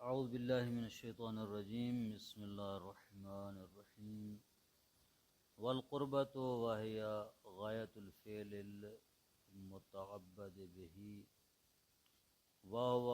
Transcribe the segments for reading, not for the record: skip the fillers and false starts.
اعوذ باللہ من الشیطان الرجیم بسم اللہ الرحمن الرحیم والقربۃ وہی غایۃ الفعل المتعبد به وهو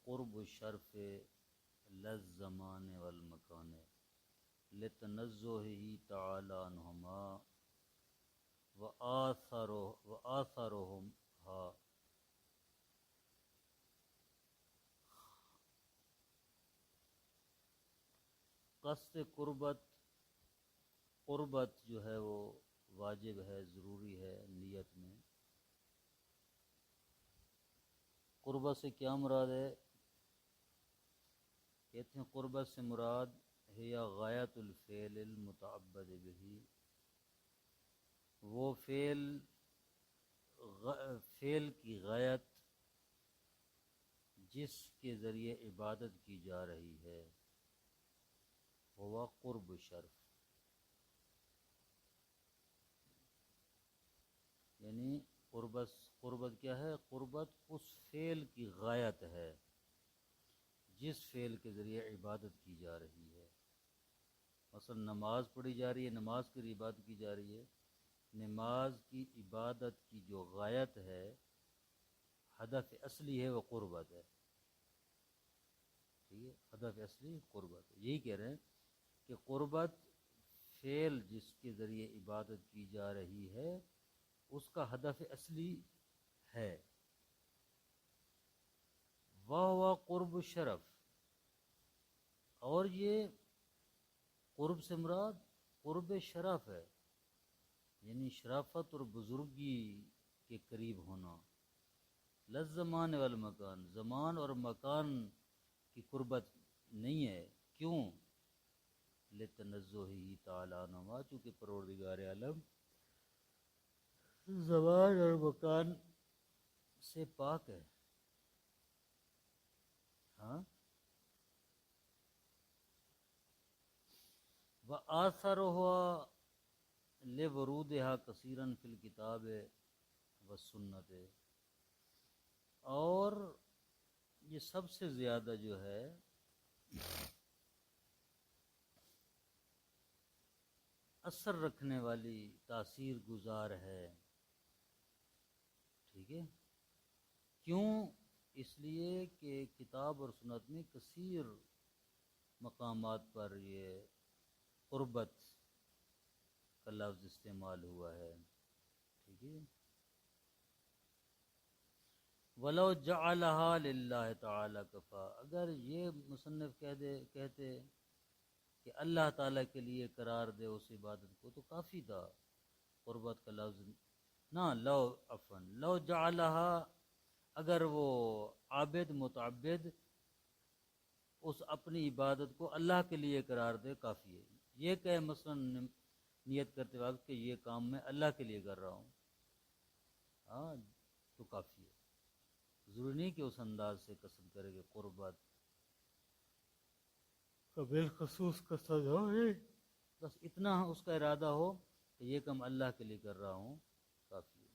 قرب الشرف للزمان والمکان لتنزہہ تعالی عنہما وآثارہما قصد قربت جو ہے وہ واجب ہے، ضروری ہے نیت میں۔ قربت سے کیا مراد ہے؟ کہتے ہیں قربت سے مراد ہے یا غایت الفعل المتعبد به، وہ فعل کی غایت جس کے ذریعے عبادت کی جا رہی ہے، وہ قرب شرف، یعنی قربت کیا ہے؟ قربت اس فعل کی غایت ہے جس فعل کے ذریعے عبادت کی جا رہی ہے۔ مثلا نماز پڑھی جا رہی ہے، نماز کے لیے عبادت کی جا رہی ہے، نماز کی عبادت کی جو غایت ہے، ہدف اصلی ہے، وہ قربت ہے۔ ٹھیک ہے، ہدف اصلی قربت ہے۔ یہی کہہ رہے ہیں کہ قربت فعل جس کے ذریعے عبادت کی جا رہی ہے اس کا ہدف اصلی ہے۔ وہ قرب شرف، اور یہ قرب سے مراد قرب شرف ہے، یعنی شرافت اور بزرگی کے قریب ہونا۔ للزمان والمکان، زمان اور مکان کی قربت نہیں ہے۔ کیوں؟ لتنزہہ تعالی عنہما، چونکہ پروردگار عالم زمان اور مکان سے پاک ہے۔ ہاں، وآثارہا لورودہا کثیرا فی الکتاب والسنت، اور یہ سب سے زیادہ جو ہے اثر رکھنے والی، تاثیر گزار ہے۔ ٹھیک ہے، کیوں؟ اس لیے کہ کتاب اور سنت میں کثیر مقامات پر یہ قربت کا لفظ استعمال ہوا ہے۔ ٹھیک ہے، وَلَوْ جَعَلَهَا لِلَّهِ تَعَالَى كَفَى، اگر یہ مصنف کہتے کہ اللہ تعالیٰ کے لیے قرار دے اس عبادت کو تو کافی تھا۔ قربت کا لفظ نہ، لو جعلها، اگر وہ عابد متعبد اس اپنی عبادت کو اللہ کے لیے قرار دے کافی ہے۔ یہ کہ مثلا نیت کرتے وقت کہ یہ کام میں اللہ کے لیے کر رہا ہوں، ہاں، تو کافی ہے۔ ضروری نہیں کہ اس انداز سے قصد کرے کہ قربت کا بالخصوص قصد ہو، بس اتنا اس کا ارادہ ہو کہ یہ کام اللہ کے لیے کر رہا ہوں، کافی ہے۔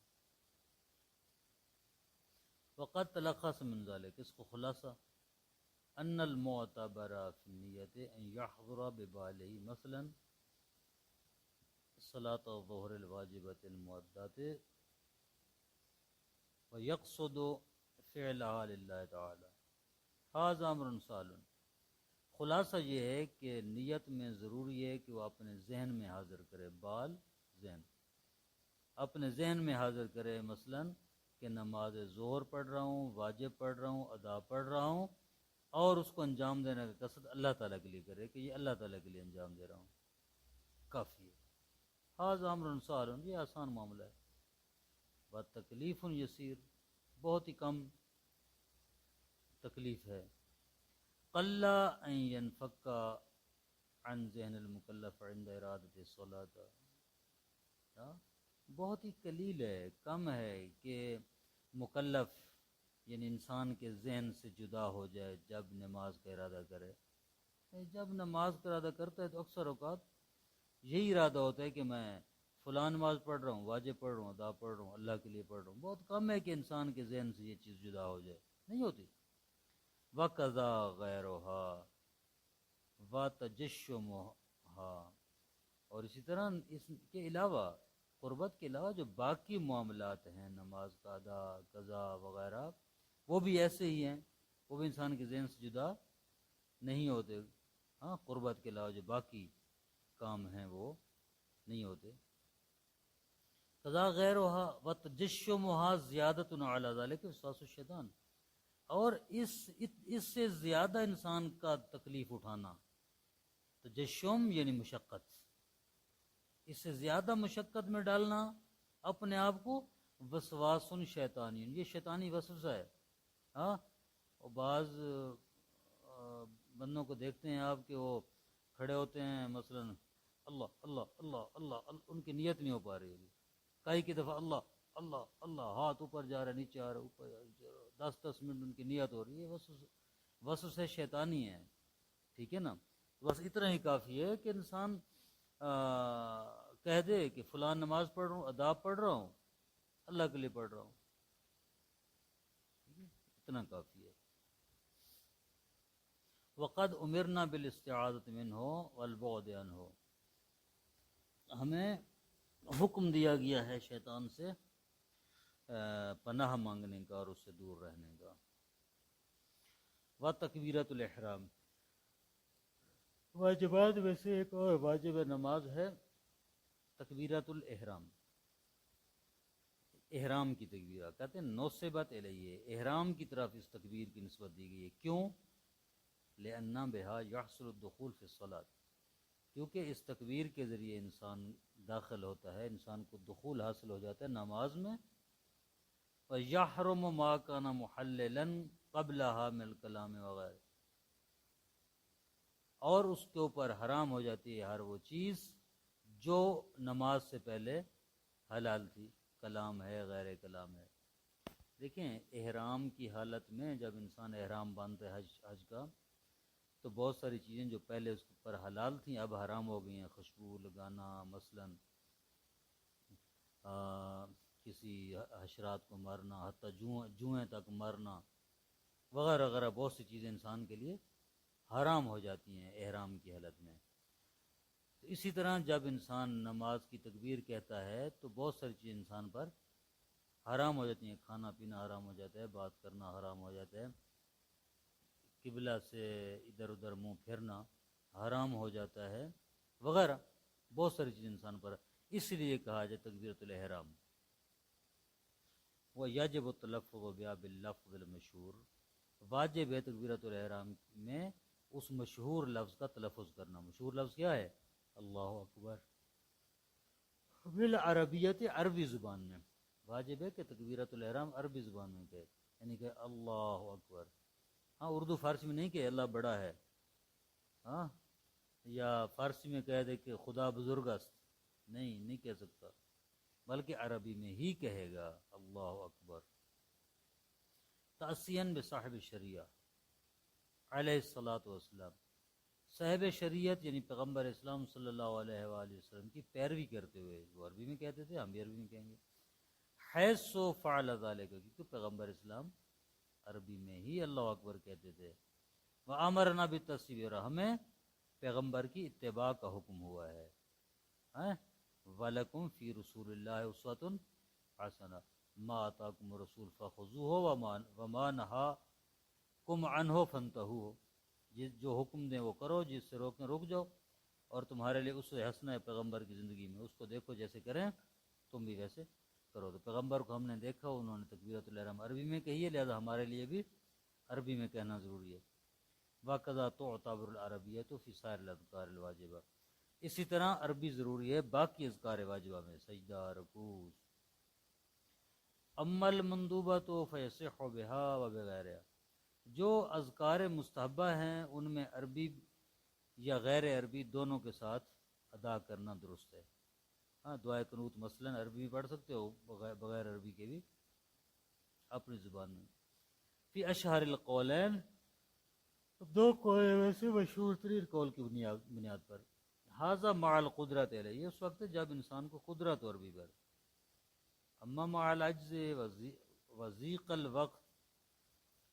وقت تلخص من ذلك، اس کو خلاصہ، ان المعتبر فی النیت ان یحضر ببالہ مثلا صلاة الظہر الواجبۃ المؤدۃ ویقصد فعلها للہ تعالی، ھذا امر سہل۔ خلاصہ یہ ہے کہ نیت میں ضروری ہے کہ وہ اپنے ذہن میں حاضر کرے، بال ذہن، اپنے ذہن میں حاضر کرے، مثلا کہ نماز ظہر پڑھ رہا ہوں، واجب پڑھ رہا ہوں، ادا پڑھ رہا ہوں، اور اس کو انجام دینے کا قصد اللہ تعالیٰ کے لیے کرے کہ یہ اللہ تعالیٰ کے لیے انجام دے رہا ہوں، کافی ہے۔ ھذا امر سہل، یہ آسان معاملہ ہے۔ وتکلیف یسیر، بہت ہی کم تکلیف ہے۔ قل ان ينفك عن ذہن المکلف عند ارادۃ الصلاۃ، بہت ہی قلیل ہے، کم ہے کہ مکلف یعنی انسان کے ذہن سے جدا ہو جائے جب نماز کا ارادہ کرے۔ جب نماز کا ارادہ کرتا ہے تو اکثر اوقات یہی ارادہ ہوتا ہے کہ میں فلاں نماز پڑھ رہا ہوں، واجب پڑھ رہا ہوں، ادا پڑھ رہا ہوں، اللہ کے لیے پڑھ رہا ہوں۔ بہت کم ہے کہ انسان کے ذہن سے یہ چیز جدا ہو جائے، نہیں ہوتی۔ وَقَضَى غَيْرُهَا وَتَجَشُّمُهَا، اور اسی طرح اس کے علاوہ، قربت کے علاوہ جو باقی معاملات ہیں، نماز کا ادا، قضا وغیرہ، وہ بھی ایسے ہی ہیں، وہ بھی انسان کے ذہن سے جدا نہیں ہوتے. ہاں، قربت کے علاوہ جو باقی کام ہیں وہ نہیں ہوتے. قضا غیرها وتجشمها زیادۃ علی ذلک وسواس الشیطان، اور اس سے زیادہ انسان کا تکلیف اٹھانا، تجشم یعنی مشقت، اس سے زیادہ مشقت میں ڈالنا اپنے آپ کو، وسواس شیطانی، یہ شیطانی وسوسہ ہے. ہاں، اور بعض بندوں کو دیکھتے ہیں آپ کہ وہ کھڑے ہوتے ہیں مثلا اللہ اللہ اللہ اللہ، ان کی نیت نہیں ہو پا رہی ہے. کئی کی دفعہ اللہ اللہ اللہ، ہاتھ اوپر جا رہا ہے، نیچے آ رہا ہے، اوپر جا رہا ہے، 10 منٹ ان کی نیت ہو رہی ہے. وسوسہ شیطانی ہے. ٹھیک ہے نا؟ بس اتنا ہی کافی ہے کہ انسان کہہ دے کہ فلان نماز پڑھ رہا ہوں، ادا پڑھ رہا ہوں، اللہ کے لیے پڑھ رہا ہوں. اتنا کافی ہے. وقد امرنا بالاستعاذۃ منہ والبعد عنہ، ہمیں حکم دیا گیا ہے شیطان سے پناہ مانگنے کا اور اس سے دور رہنے کا. وتکبیرۃ الاحرام، واجبات میں سے ایک اور واجب نماز ہے تکبیرۃ الاحرام، احرام کی تکبیرہ. کہتے ہیں نصبت الیہ، احرام کی طرف اس تکبیر کی نسبت دی گئی ہے. کیوں؟ لأن بہا یحصل الدخول فی الصلاۃ، کیونکہ اس تکبیر کے ذریعے انسان داخل ہوتا ہے، انسان کو دخول حاصل ہو جاتا ہے نماز میں. وَيَحْرُمُ مَا كَانَ مُحَلِّلًا قَبْلَهَا مِنَ الْكَلَامِ وغیرہ، اور اس کے اوپر حرام ہو جاتی ہے ہر وہ چیز جو نماز سے پہلے حلال تھی، کلام ہے، غیر کلام ہے. دیکھیں، احرام کی حالت میں جب انسان احرام باندھتا ہے حج کا، تو بہت ساری چیزیں جو پہلے اس پر حلال تھیں اب حرام ہو گئی ہیں. خوشبو لگانا مثلا، کسی حشرات کو مارنا، حتیٰ جوئیں تک مارنا وغیرہ وغیرہ، بہت سی چیزیں انسان کے لیے حرام ہو جاتی ہیں احرام کی حالت میں. تو اسی طرح جب انسان نماز کی تکبیر کہتا ہے تو بہت ساری چیزیں انسان پر حرام ہو جاتی ہیں. کھانا پینا حرام ہو جاتا ہے، بات کرنا حرام ہو جاتا ہے، قبلہ سے ادھر ادھر منہ پھرنا حرام ہو جاتا ہے وغیرہ، بہت ساری چیزیں انسان پر. اس لیے کہا جائے تکبیرۃ الاحرام. وَيَجِبُ التَّلَفُّظُ بِهَا بِاللَّفْظِ الْمَشْهُورِ، واجب ہے تکبیرۃ الاحرام میں اس مشہور لفظ کا تلفظ کرنا. مشہور لفظ کیا ہے؟ اللہ اکبر. بالعربیت، عربی زبان میں واجب ہے کہ تکبیرۃ الاحرام عربی زبان میں کہے، یعنی کہ اللہ اکبر. ہاں، اردو فارسی میں نہیں کہ اللہ بڑا ہے، ہاں، یا فارسی میں کہہ دے کہ خدا بزرگ است، نہیں کہہ سکتا، بلکہ عربی میں ہی کہے گا اللہ اکبر. تأسیاً بصاحب شریعہ علیہ الصلاۃ والسلام، صاحب شریعت یعنی پیغمبر اسلام صلی اللہ علیہ وآلہ وسلم کی پیروی کرتے ہوئے. وہ عربی میں کہتے تھے، ہم بھی عربی میں کہیں گے. حیث فعل ذلک، کیونکہ پیغمبر اسلام عربی میں ہی اللہ اکبر کہتے تھے. وَأَمَرْنَا بِالتَّسْبِيحِ، ہمیں پیغمبر کی اتباع کا حکم ہوا ہے. وَلَكُمْ فِي رُسُولِ اللَّهِ أُسْوَةٌ حَسَنَةٌ مَا آتَاكُمُ الرَّسُولُ فَخُذُوهُ وَمَا نَهَاكُمْ عَنْهُ فَانْتَهُوا، جو حکم دیں وہ کرو، جس سے روکیں رک جاؤ، اور تمہارے لیے اسوہ حسنہ ہے پیغمبر کی زندگی میں، اس کو دیکھو جیسے کریں تم بھی ویسے کرو. تو پیغمبر کو ہم نے دیکھا، انہوں نے تکبیرۃ الاحرام عربی میں کہی ہے، لہذا ہمارے لیے بھی عربی میں کہنا ضروری ہے. وَقَذَا تُعْتَبَرُ الْعَرَبِيَّةُ فِي سَائِرِ الْأَذْكَارِ الْوَاجِبَةِ، اسی طرح عربی ضروری ہے باقی اذکار واجبہ میں، سجدہ، رکوع. اما المندوبۃ فیصح بها وبغیرها، جو اذکار مستحبہ ہیں ان میں عربی یا غیر عربی دونوں کے ساتھ ادا کرنا درست ہے. ہاں، دعائے قنوت مثلا عربی بھی پڑھ سکتے ہو، بغیر عربی کے بھی اپنی زبان میں. فی اشہر القولین، دو قول میں سے مشہور ترین قول کی بنیاد پر. حاذا مع القدرت علیہ، یہ اس وقت ہے جب انسان کو قدرت اور بھی پر. اما مع العجز وضیق الوقت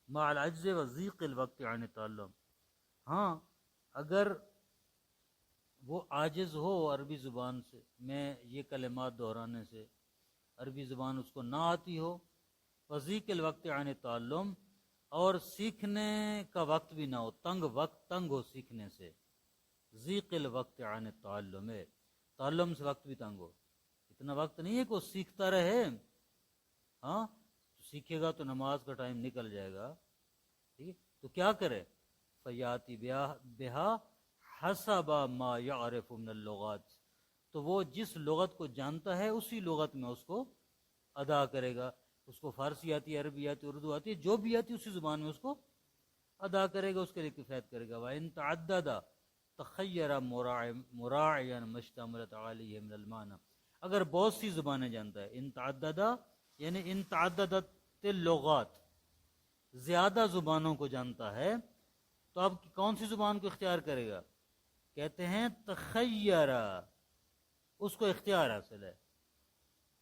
مع العجز و ضیق الوقت عن التعلم. ہاں اگر وہ عاجز ہو عربی زبان سے، میں یہ کلمات دہرانے سے، عربی زبان اس کو نہ آتی ہو، وضیق الوقت عن التعلم، اور سیکھنے کا وقت بھی نہ ہو، تنگ ہو سیکھنے سے. ضیق الوقت عن التعلم، تعلم سے وقت بھی تنگ ہو، اتنا وقت نہیں ہے کہ وہ سیکھتا رہے. ہاں سیکھے گا تو نماز کا ٹائم نکل جائے گا، ٹھیک ہے، تو کیا کرے؟ فیاتی بہا حسب ما یعرف من اللغات، تو وہ جس لغت کو جانتا ہے اسی لغت میں اس کو ادا کرے گا. اس کو فارسی آتی ہے، عربی آتی ہے، اردو آتی ہے، جو بھی آتی ہے اسی زبان میں اس کو ادا کرے گا، اس کے لیے کفایت کرے گا. وَإِن تَعَدَّدَ تَخَيَّرَ مُرَاعِيًا مَا اشْتَمَلَتْ عَلَيْهِ مِنَ الْمَعْنَى. اگر بہت سی زبانیں جانتا ہے، ان تعدد یعنی ان تعددت اللغات، زیادہ زبانوں کو جانتا ہے، تو اب کون سی زبان کو اختیار کرے گا؟ کہتے ہیں تخیر، اس کو اختیار حاصل ہے،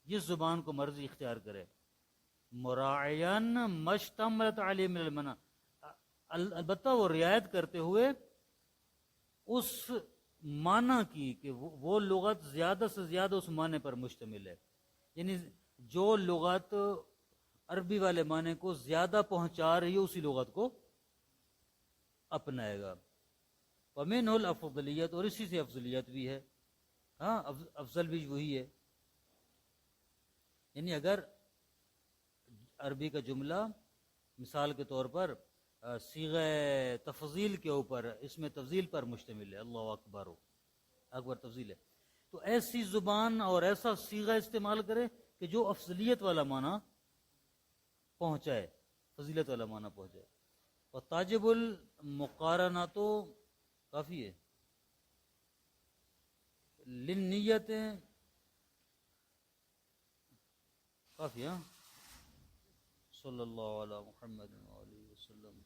جس زبان کو مرضی اختیار کرے. مراعین مشتملت علیہ من المنع، البتہ وہ رعایت کرتے ہوئے اس معنی کی کہ وہ لغت زیادہ سے زیادہ اس معنی پر مشتمل ہے، یعنی جو لغت عربی والے معنی کو زیادہ پہنچا رہی ہے اسی لغت کو اپنائے گا. وَمِنْهُ الْأَفْضَلِيَّةُ، اور اسی سے افضلیت بھی ہے. ہاں افضل بھی وہی ہے، یعنی اگر عربی کا جملہ مثال کے طور پر صیغہ تفضیل کے اوپر، اس میں تفضیل پر مشتمل ہے، اللہ اکبر اکبر تفضیل ہے، تو ایسی زبان اور ایسا صیغہ استعمال کرے کہ جو افضلیت والا معنی پہنچائے، فضیلت والا معنی پہنچائے. اور تاجب المقارنہ تو کافی ہے، لنیتیں کافی. ہاں صلی اللہ علی محمد وآلہ وسلم.